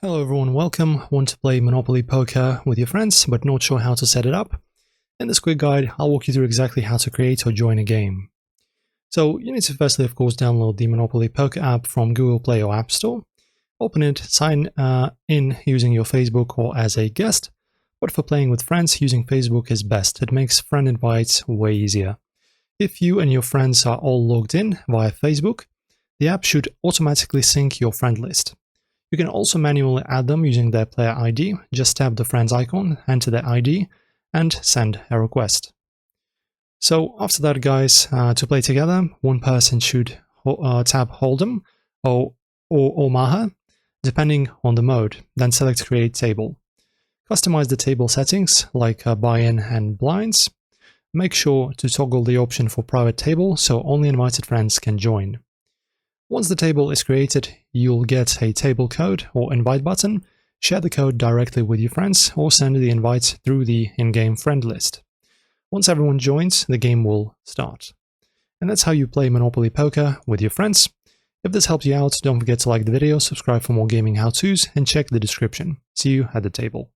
Hello everyone, welcome. Want to play Monopoly Poker with your friends, but not sure how to set it up? In this quick guide, I'll walk you through exactly how to create or join a game. So you need to firstly, of course, download the Monopoly Poker app from Google Play or App Store. Open it, sign in using your Facebook or as a guest, but for playing with friends, using Facebook is best. It makes friend invites way easier. If you and your friends are all logged in via Facebook, the app should automatically sync your friend list. You can also manually add them using their player ID. Just tap the friends icon, enter their ID, and send a request. So after that, guys, to play together, one person should tap Hold'em or Omaha, depending on the mode, then select Create Table. Customize the table settings like buy-in and blinds. Make sure to toggle the option for private table so only invited friends can join. Once the table is created, you'll get a table code or invite button. Share the code directly with your friends or send the invite through the in-game friend list. Once everyone joins, the game will start. And that's how you play Monopoly Poker with your friends. If this helps you out, don't forget to like the video, subscribe for more gaming how-tos, and check the description. See you at the table.